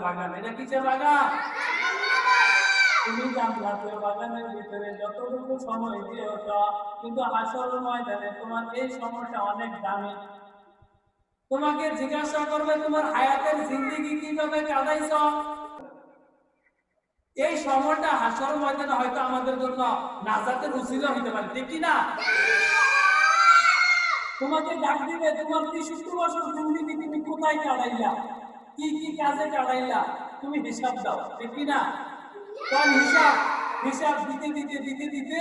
বাগান। এটা কিসের বাগান? তুমি জান্নাতের বাগানের ভিতরে যতটুকু সময় দিয়েছ, কিন্তু হাসরের ময়দানে তোমার এই সময়টা অনেক দামি। তোমাকে জিজ্ঞাসা করবে তোমার হায়াতের জিন্দেগি কিভাবে কাটাইছ। এই সময়টা হাসরের ময়দানে হয়তো আমাদের জন্য নাজাতের উসিলা হতে পারে, ঠিক কি না? তোমাকে ডাক দিবে, তোমার 63 বছর জিন্দেগি তুমি কোথায় কাটাইলা, কি কি কাজে কাটাইলা, তুমি হিসাব দাও, ঠিক কি না? তার হিসাব হিসাব দিতে দিতে দিতে দিতে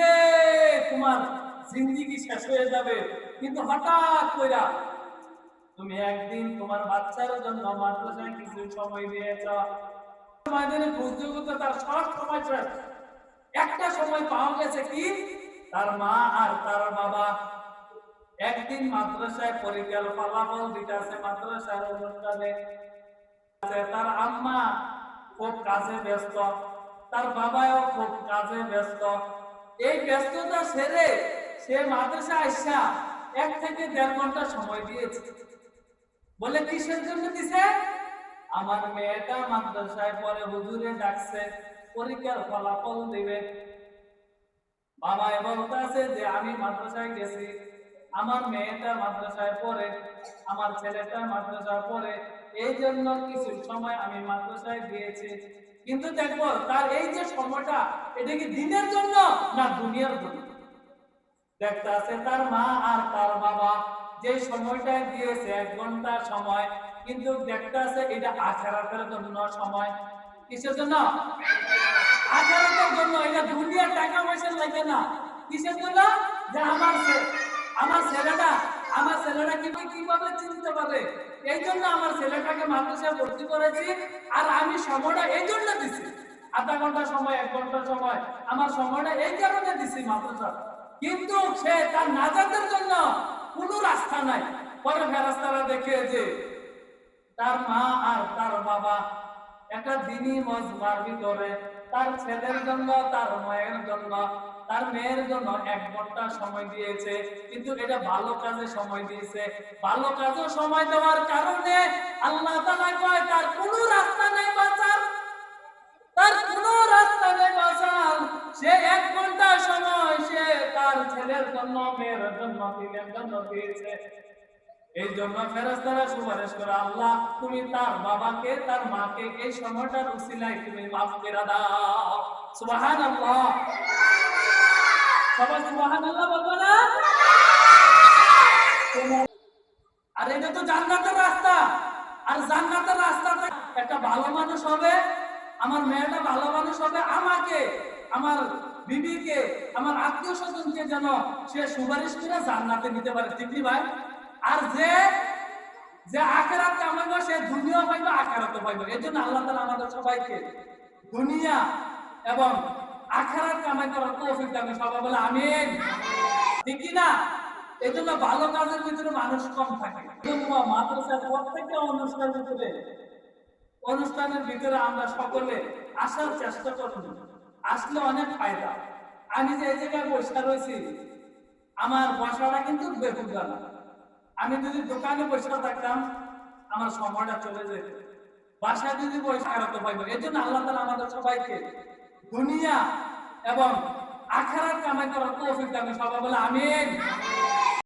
তোমার জিন্দেগি শেষ হয়ে যাবে। কিন্তু হঠাৎ কইরা তুমি একদিন তোমার বাচ্চার জন্য মাদ্রাসায় কিছু সময় দিয়েছ, ময়দানে বুঝতে তার সব সময় শেষ। একটা সময় পাওয়া গেছে কি, তার মা আর তার বাবা একদিন মাদ্রাসায় পরীক্ষার ফলাফল দিতেছে, মাদ্রাসার অনুষ্ঠানে তার আম্মা খুব কাজে ব্যস্ত, তার বাবাও খুব কাজে ব্যস্ত। এই ব্যস্ততা সেরে সে মাদ্রাসায় আসা 1 থেকে 1.5 ঘন্টা সময় দিয়েছে। বলে কিসের জন্য দিছে? আমার মেয়েটা মাদ্রাসায় পরে হুজুরে ডাকছে, পরীক্ষার ফলাফল দিবে। বাবা বলতেছে যে আমি মাদ্রাসায় গেছি, আমার মেয়েটা মাদ্রাসায় পড়ে, আমার ছেলেটা মাদ্রাসায় পড়ে, এই জন্য কিছু সময় আমি মাদ্রাসায় দিয়েছি। কিন্তু দেখো তার এই যে সময়টা, এটা কি দিনের জন্য না দুনিয়ার জন্য? দেখতে আছে তার মা আর তার বাবা যে সময়টা দিয়েছে 1 ঘন্টা সময়, কিন্তু দেখতে আছে এটা আখিরাতের জন্য সময়। কিসের জন্য? আখিরাতের জন্য। এটা দুনিয়ার টাকা পয়সা লাগে না। কিসের জন্য? যে আমার ছেলেটা কিভাবে চিনতে পারে, এই জন্য আমার ছেলেটাকে মাদ্রাসায় ভর্তি করেছি। আর আমি সময়টা এই জন্য দিছি, 0.5 ঘন্টা সময় 1 ঘন্টা সময়, আমার সময়টা এই কারণে দিছি মাদ্রাসা। কিন্তু সে তার নাজাতের জন্য কোনো রাস্তা নাই। পরে ফেরেশতারা দেখে যে তার মা আর তার বাবা একটা দিনই মজমার ভিতরে তার ছেলের জন্য, তার মায়ের জন্য, তার মেয়ের জন্য 1 ঘন্টা সময় দিয়েছে, কিন্তু এটা ভালো কাজে সময় দিয়েছে। ভালো কাজে সময় দেওয়ার কারণে আল্লাহ তাআলা কয় তার কোনো রাস্তা নেই বাঁচার, তার কোনো রাস্তা নেই বাঁচার। সে 1 ঘন্টা সময় সে তার ছেলের জন্য, মেয়ের জন্য, দিনের জন্য দিয়েছে। এই জন্য ফেরেশতারা সুপারিশ করে, আল্লাহ তুমি তার বাবাকে, তার মাকে এই সময়টার উসিলায় তুমি মাফ করে দাও। সুবহানাল্লাহ। সবাই সুবহানাল্লাহ বলবো না? আর এটা তো জান্নাতের রাস্তা। আর জান্নাতের রাস্তাতে একটা ভালো মানুষ হবে, আমার মেয়েটা ভালো মানুষ হবে, আমাকে, আমার বিবিকে, আমার আত্মীয় স্বজনকে যেন সে সুপারিশ করে জান্নাতে নিতে পারে, ঠিক কি ভাই? আর যে আখিরাত কামাইবে সে দুনিয়া পাইবে, আখিরাতও পাইবে। এজন্য আল্লাহ তাআলা আমাদের সবাইকে দুনিয়া এবং আখিরাত কামাই করার তৌফিক দান করুন। সবাই বলে আমিন, ঠিক কি না? এজন্য ভালো কাজের ভিতরে মানুষ কম থাকে। মাদ্রাসার প্রত্যেকটা অনুষ্ঠানের ভিতরে আমরা সকলে আসার চেষ্টা করব, আসলে অনেক ফায়দা। আমি যে এই জায়গায় বসে রয়েছি, আমার বসাটা কিন্তু বেহুদা না। আমি যদি দোকানে বসে থাকতাম আমার সময়টা চলে যেত। বাসায় যদি বসে আরাতে পাইবো। এই জন্য আল্লাহ তাআলা আমাদের সবাইকে দুনিয়া এবং আখিরাত কামাই করার তৌফিক দান করুন। সবাই বলে আমিন।